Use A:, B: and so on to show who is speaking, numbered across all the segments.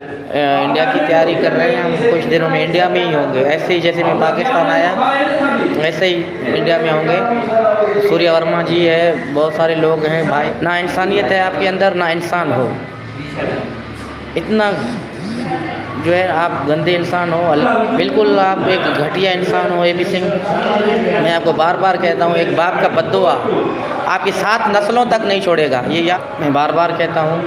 A: India की तैयारी कर रहे हैं। हम कुछ दिनों में इंडिया में ही होंगे। ऐसे ही जैसे मैं पाकिस्तान आया वैसे ही इंडिया में होंगे। सूर्या वर्मा जी है, बहुत सारे लोग हैं भाई। ना इंसानियत है आपके अंदर, ना इंसान हो। इतना जो है आप गंदे इंसान हो, बिल्कुल आप एक घटिया इंसान हो। एपी सिंह, मैं आपको बार बार कहता हूँ, एक बाप का बद्दुआ आपकी 7 नस्लों तक नहीं छोड़ेगा। ये या मैं बार बार कहता हूँ,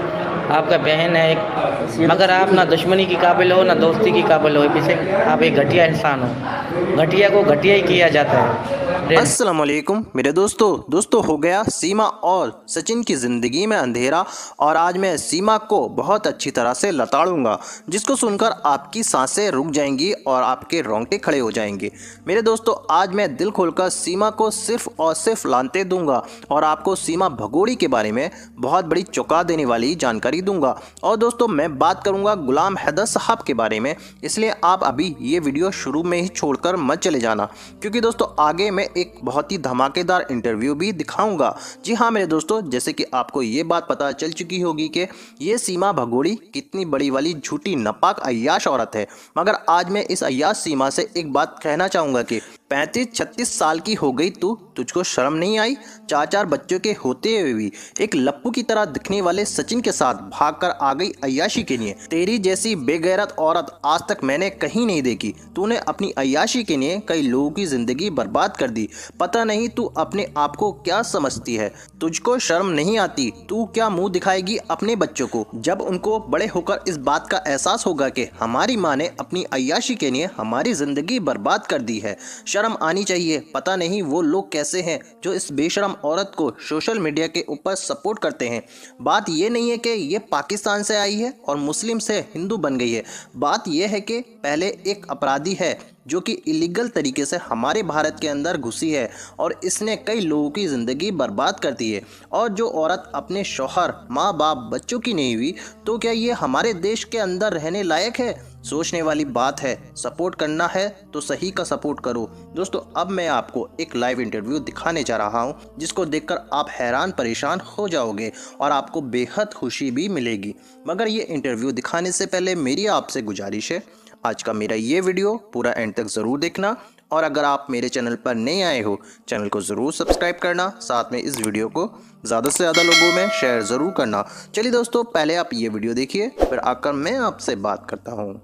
A: आपका बहन है एक, मगर आप ना दुश्मनी की काबिल हो ना दोस्ती की काबिल हो। एपी सिंह, आप एक घटिया इंसान हो। घटिया को घटिया ही किया जाता है।
B: अस्सलाम वालेकुम मेरे दोस्तों हो गया सीमा और सचिन की ज़िंदगी में अंधेरा। और आज मैं सीमा को बहुत अच्छी तरह से लताड़ूंगा, जिसको सुनकर आपकी सांसें रुक जाएंगी और आपके रोंगटे खड़े हो जाएंगे। मेरे दोस्तों, आज मैं दिल खोलकर सीमा को सिर्फ और सिर्फ लानते दूंगा और आपको सीमा भगोड़ी के बारे में बहुत बड़ी चौंका देने वाली जानकारी दूंगा। और दोस्तों, मैं बात करूंगा गुलाम हैदर साहब के बारे में, इसलिए आप अभी ये वीडियो शुरू में ही छोड़कर मत चले जाना, क्योंकि दोस्तों आगे मैं एक बहुत ही धमाकेदार इंटरव्यू भी दिखाऊंगा। जी हाँ मेरे दोस्तों, जैसे कि आपको ये बात पता चल चुकी होगी कि ये सीमा भगोड़ी कितनी बड़ी वाली झूठी नापाक अय्याश औरत है, मगर आज मैं इस अय्याश सीमा से एक बात कहना चाहूँगा कि 35-36 साल की हो गई तू, तुझको शर्म नहीं आई? 4 बच्चों के होते हुए भी एक लप्पू की तरह दिखने वाले सचिन के साथ भागकर आ गई अय्याशी के लिए। तेरी जैसी बेगैरत औरत आज तक मैंने कहीं नहीं देखी। तूने अपनी अय्याशी के लिए कई लोगों की जिंदगी बर्बाद कर दी। पता नहीं तू अपने आप को क्या समझती है? तुझको शर्म नहीं आती? तू क्या मुंह दिखाएगी अपने बच्चों को जब उनको बड़े होकर इस बात का एहसास होगा कि हमारी माँ ने अपनी अय्याशी के लिए हमारी जिंदगी बर्बाद कर दी है? शर्म आनी चाहिए। पता नहीं वो लोग कैसे हैं जो इस बेशरम औरत को सोशल मीडिया के ऊपर सपोर्ट करते हैं। बात ये नहीं है कि ये पाकिस्तान से आई है और मुस्लिम से हिंदू बन गई है। बात यह है कि पहले एक अपराधी है जो कि इलीगल तरीके से हमारे भारत के अंदर घुसी है और इसने कई लोगों की ज़िंदगी बर्बाद कर दी है। और जो औरत अपने शौहर, माँ बाप, बच्चों की नहीं हुई, तो क्या ये हमारे देश के अंदर रहने लायक है? सोचने वाली बात है। सपोर्ट करना है तो सही का सपोर्ट करो। दोस्तों, अब मैं आपको एक लाइव इंटरव्यू दिखाने जा रहा हूं, जिसको देखकर आप हैरान परेशान हो जाओगे और आपको बेहद खुशी भी मिलेगी। मगर ये इंटरव्यू दिखाने से पहले मेरी आपसे गुजारिश है, आज का मेरा ये वीडियो पूरा एंड तक ज़रूर देखना। और अगर आप मेरे चैनल पर नए आए हो, चैनल को ज़रूर सब्सक्राइब करना, साथ में इस वीडियो को ज़्यादा से ज़्यादा लोगों में शेयर ज़रूर करना। चलिए दोस्तों, पहले आप ये वीडियो देखिए, फिर आकर मैं आपसे बात करता हूँ।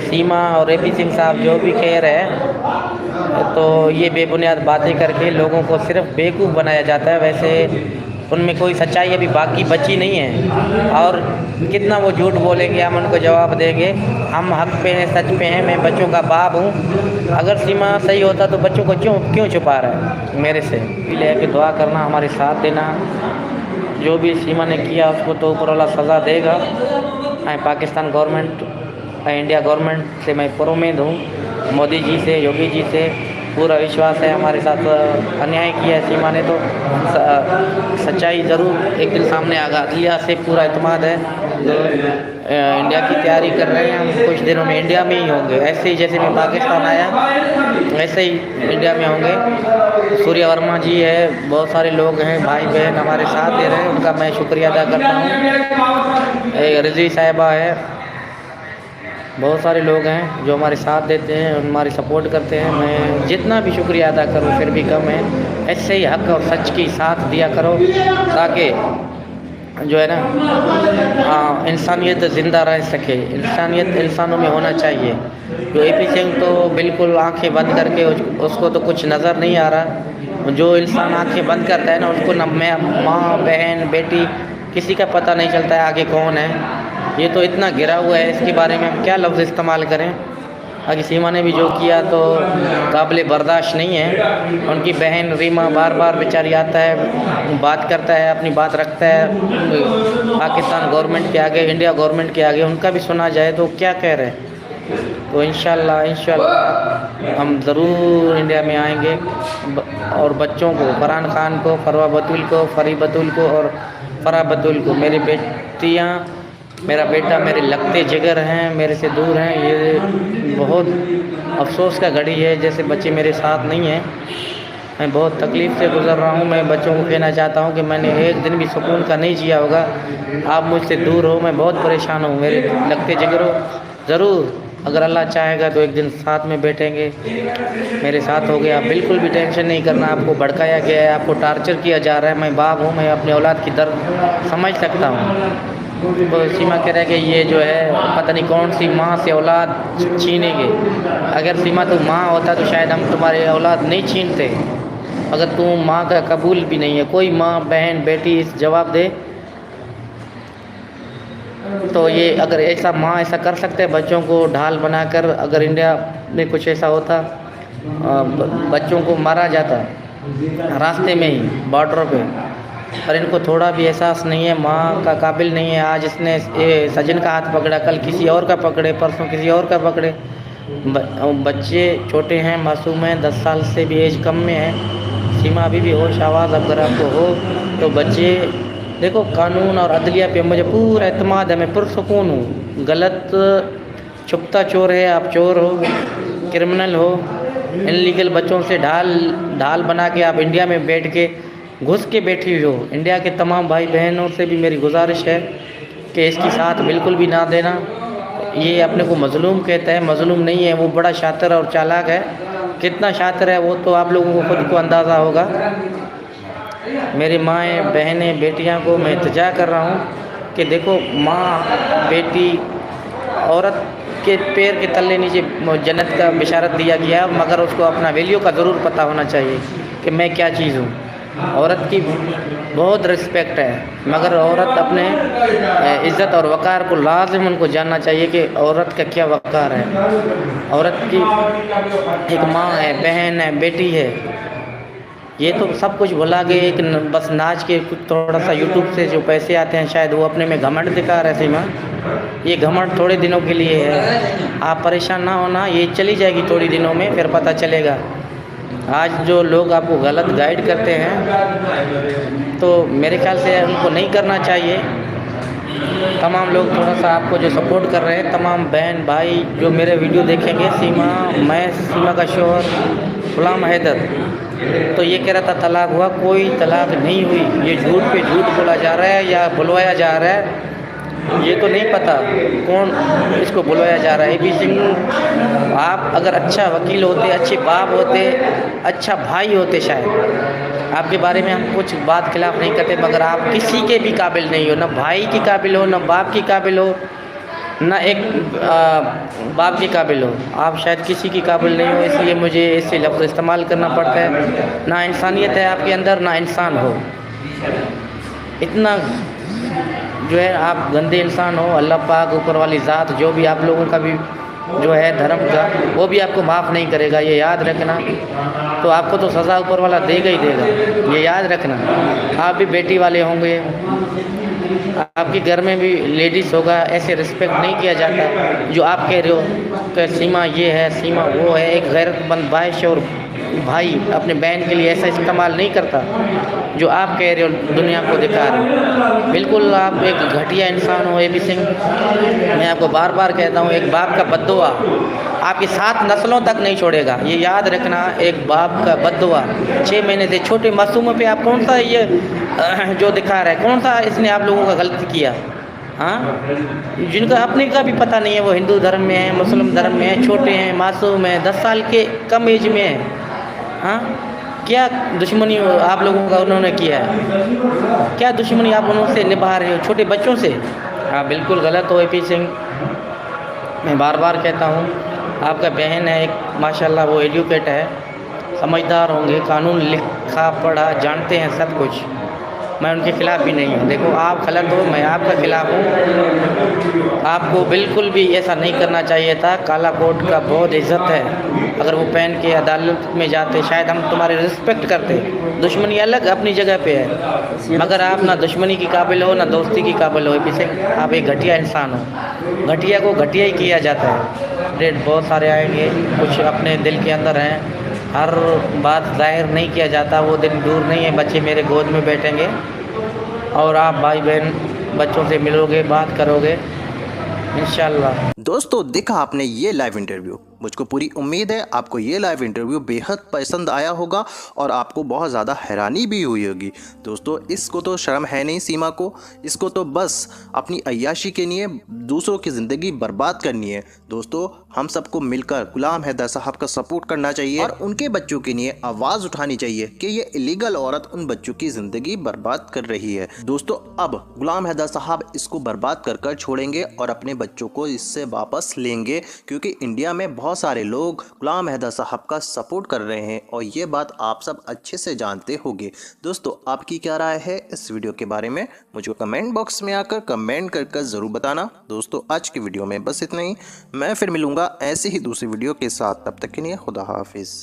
A: सीमा और एपी सिंह साहब जो भी कह रहे हैं, तो ये बेबुनियाद बातें करके लोगों को सिर्फ बेवकूफ़ बनाया जाता है। वैसे उनमें कोई सच्चाई अभी बाकी बची नहीं है, और कितना वो झूठ बोलेंगे हम उनको जवाब देंगे। हम हक पे हैं, सच पे हैं। मैं बच्चों का बाप हूँ। अगर सीमा सही होता तो बच्चों को क्यों छुपा रहा है मेरे से? इसलिए कि दुआ करना, हमारे साथ देना। जो भी सीमा ने किया उसको तो ऊपर वाला सज़ा देगा। पाकिस्तान गवर्नमेंट, इंडिया गवर्नमेंट से मैं पुरुमीद हूँ। मोदी जी से, योगी जी से पूरा विश्वास है। हमारे साथ अन्याय किया है सीमा ने, तो सच्चाई ज़रूर एक दिन सामने आगा। अदलिया से पूरा इत्मीनान है। इंडिया की तैयारी कर रहे हैं। हम कुछ दिनों में इंडिया में ही होंगे। ऐसे ही जैसे मैं पाकिस्तान आया वैसे ही इंडिया में होंगे। सूर्या वर्मा जी है, बहुत सारे लोग हैं, भाई बहन हमारे साथ दे रहे हैं, उनका मैं शुक्रिया अदा करता हूँ। रिजवी साहिबा है, बहुत सारे लोग हैं जो हमारे साथ देते हैं, हमारी सपोर्ट करते हैं। मैं जितना भी शुक्रिया अदा करूं फिर भी कम है। ऐसे ही हक और सच की साथ दिया करो, ताकि जो है ना इंसानियत ज़िंदा रह सके। इंसानियत इंसानों में होना चाहिए। जो एपी सिंह तो बिल्कुल आंखें बंद करके, उसको तो कुछ नज़र नहीं आ रहा। जो इंसान आंखें बंद करता है ना, उसको ना माँ, बहन, बेटी, किसी का पता नहीं चलता है आगे कौन है। ये तो इतना गिरा हुआ है, इसके बारे में हम क्या लफ्ज़ इस्तेमाल करें। आगे सीमा ने भी जो किया तो काबिल बर्दाश्त नहीं है। उनकी बहन रीमा बार बार बेचारी आता है, बात करता है, अपनी बात रखता है पाकिस्तान गवर्नमेंट के आगे, इंडिया गवर्नमेंट के आगे। उनका भी सुना जाए तो क्या कह रहे हैं। तो इंशाल्लाह हम ज़रूर इंडिया में आएंगे। और बच्चों को, फरहान खान को, फरवा बतूल को, फरी बतूल को और फरा बतूल को, मेरी बेटियाँ, मेरा बेटा मेरे लगते जिगर हैं, मेरे से दूर हैं। ये बहुत अफसोस का घड़ी है, जैसे बच्चे मेरे साथ नहीं हैं। मैं बहुत तकलीफ़ से गुज़र रहा हूँ। मैं बच्चों को कहना चाहता हूँ कि मैंने एक दिन भी सुकून का नहीं जिया होगा। आप मुझसे दूर हो, मैं बहुत परेशान हूँ। मेरे लगते जिगरों, ज़रूर अगर अल्लाह चाहेगा तो एक दिन साथ में बैठेंगे, मेरे साथ हो गया। आप बिल्कुल भी टेंशन नहीं करना। आपको भड़काया गया है, आपको टार्चर किया जा रहा है। मैं बाप हूँ, मैं अपने औलाद की दर्द समझ सकता हूँ। तो सीमा कह रहा है कि ये जो है पता नहीं कौन सी माँ से औलाद छीनेंगे। अगर सीमा तू माँ होता तो शायद हम तुम्हारे औलाद नहीं छीनते। अगर तू माँ का कबूल भी नहीं है, कोई माँ बहन बेटी इस जवाब दे तो ये अगर ऐसा माँ ऐसा कर सकते हैं बच्चों को ढाल बनाकर। अगर इंडिया में कुछ ऐसा होता, बच्चों को मारा जाता रास्ते में ही, बॉर्डर पे। पर इनको थोड़ा भी एहसास नहीं है, माँ का काबिल नहीं है। आज इसने सजन का हाथ पकड़ा, कल किसी और का पकड़े, परसों किसी और का पकड़े। बच्चे छोटे हैं, मासूम हैं, 10 साल से भी एज कम में है। सीमा अभी भी होश आवाज़ अगर आपको हो तो बच्चे देखो, कानून और अदलिया पे मुझे पूरा एतमाद है। मैं पुरसुकून हूँ। गलत छुपता चोर है, आप चोर हो, क्रिमिनल हो, इनलीगल बच्चों से ढाल बना के आप इंडिया में बैठ के घुस के बैठी हुई हो। इंडिया के तमाम भाई बहनों से भी मेरी गुजारिश है कि इसकी साथ बिल्कुल भी ना देना। ये अपने को मज़लूम कहता है, मज़लूम नहीं है, वो बड़ा शातिर और चालाक है। कितना शातिर है वो तो आप लोगों को खुद को अंदाज़ा होगा। मेरी माएँ बहनें बेटियां को मैं इल्तिजा कर रहा हूँ कि देखो, माँ बेटी औरत के पैर के तले नीचे जन्नत का बिशारत दिया गया, मगर उसको अपना वैल्यू का ज़रूर पता होना चाहिए कि मैं क्या चीज़ हूँ। औरत की बहुत रिस्पेक्ट है, मगर औरत अपने इज़्ज़त और वक़ार को लाज़िम उनको जानना चाहिए कि औरत का क्या वक़ार है। औरत की एक माँ है, बहन है, बेटी है। ये तो सब कुछ भुला के एक बस नाच के कुछ थोड़ा सा यूट्यूब से जो पैसे आते हैं शायद वो अपने में घमंड दिखा रहे। सीमा, ये घमंड थोड़े दिनों के लिए है, आप परेशान ना होना, ये चली जाएगी थोड़ी दिनों में, फिर पता चलेगा। आज जो लोग आपको गलत गाइड करते हैं तो मेरे ख्याल से उनको नहीं करना चाहिए। तमाम लोग थोड़ा सा आपको जो सपोर्ट कर रहे हैं, तमाम बहन भाई जो मेरे वीडियो देखेंगे, मैं सीमा का शौहर गुलाम हैदर, तो ये कह रहा था तलाक हुआ, कोई तलाक नहीं हुई। ये झूठ पे झूठ बोला जा रहा है या बुलवाया जा रहा है, ये तो नहीं पता कौन इसको बुलवाया जा रहा है। एपी सिंह, आप अगर अच्छा वकील होते, अच्छे बाप होते, अच्छा भाई होते, शायद आपके बारे में हम कुछ बात खिलाफ नहीं करते, मगर आप किसी के भी काबिल नहीं हो। ना भाई की काबिल हो, ना बाप की काबिल हो, ना एक बाप के काबिल हो। आप शायद किसी की काबिल नहीं हो, इसलिए मुझे ऐसे लफ्ज़ इस्तेमाल करना पड़ता है। ना इंसानियत है आपके अंदर, ना इंसान हो। इतना जो है आप गंदे इंसान हो। अल्लाह पाक ऊपर वाली ज़ात जो भी आप लोगों का भी जो है धर्म का, वो भी आपको माफ़ नहीं करेगा, ये याद रखना। तो आपको तो सज़ा ऊपर वाला देगा ही देगा, ये याद रखना। आप भी बेटी वाले होंगे, आपके घर में भी लेडीज़ होगा, ऐसे रिस्पेक्ट नहीं किया जाता जो आप कह रहे हो कि सीमा ये है, सीमा वो है। एक गैरतमंद भाई और भाई अपने बहन के लिए ऐसा इस्तेमाल नहीं करता जो आप कह रहे हो, दुनिया को दिखा रहे हो। बिल्कुल आप एक घटिया इंसान हो एपी सिंह। मैं आपको बार बार कहता हूँ, एक बाप का बद्दुआ आपकी 7 नस्लों तक नहीं छोड़ेगा, ये याद रखना। एक बाप का बद्दुआ 6 महीने से छोटे मासूमों पे आप कौन सा ये जो दिखा रहा है, कौन सा इसने आप लोगों का गलती किया? हाँ, जिनका अपने का भी पता नहीं है, वो हिंदू धर्म में है, मुस्लिम धर्म में है, छोटे हैं, मासूम हैं, 10 साल के कम एज में है। हाँ, क्या दुश्मनी आप लोगों का उन्होंने किया है? क्या दुश्मनी आप उनसे निभा रहे हो, छोटे बच्चों से? हाँ, बिल्कुल गलत हो एपी सिंह। मैं बार बार कहता हूँ, आपका बहन है एक, माशाल्लाह वो एजुकेट है, समझदार होंगे, कानून लिखा पढ़ा जानते हैं सब कुछ। मैं उनके ख़िलाफ़ भी नहीं हूँ। देखो, आप गलत हो, मैं आपका ख़िलाफ़ हूँ। आपको बिल्कुल भी ऐसा नहीं करना चाहिए था। काला कोट का बहुत इज़्ज़त है, अगर वो पहन के अदालत में जाते शायद हम तुम्हारे रिस्पेक्ट करते। दुश्मनी अलग अपनी जगह पे है, मगर आप ना दुश्मनी की काबिल हो, ना दोस्ती की काबिल हो। पीछे आप एक घटिया इंसान हो। घटिया को घटिया ही किया जाता है। रेट बहुत सारे आएंगे, कुछ अपने दिल के अंदर हैं, हर बात ज़ाहिर नहीं किया जाता। वो दिन दूर नहीं है, बच्चे मेरे गोद में बैठेंगे और आप भाई बहन बच्चों से मिलोगे, बात करोगे इंशाल्लाह।
B: दोस्तों, देखा आपने ये लाइव इंटरव्यू। मुझको पूरी उम्मीद है आपको ये लाइव इंटरव्यू बेहद पसंद आया होगा और आपको बहुत ज़्यादा हैरानी भी हुई होगी। दोस्तों इसको तो शर्म है नहीं सीमा को, इसको तो बस अपनी अय्याशी के लिए दूसरों की ज़िंदगी बर्बाद करनी है। दोस्तों हम सबको मिलकर गुलाम हैदर साहब का सपोर्ट करना चाहिए और उनके बच्चों के लिए आवाज़ उठानी चाहिए कि ये इलीगल औरत उन बच्चों की ज़िंदगी बर्बाद कर रही है। दोस्तों अब गुलाम हैदर साहब इसको बर्बाद कर छोड़ेंगे और अपने बच्चों को इससे वापस लेंगे, क्योंकि इंडिया में बहुत सारे लोग गुलाम हैदर साहब का सपोर्ट कर रहे हैं और ये बात आप सब अच्छे से जानते होंगे। दोस्तों आपकी क्या राय है इस वीडियो के बारे में, मुझे कमेंट बॉक्स में आकर कमेंट कर ज़रूर बताना। दोस्तों आज की वीडियो में बस इतना ही, मैं फिर मिलूंगा ऐसे ही दूसरी वीडियो के साथ, तब तक के लिए खुदा हाफिज़।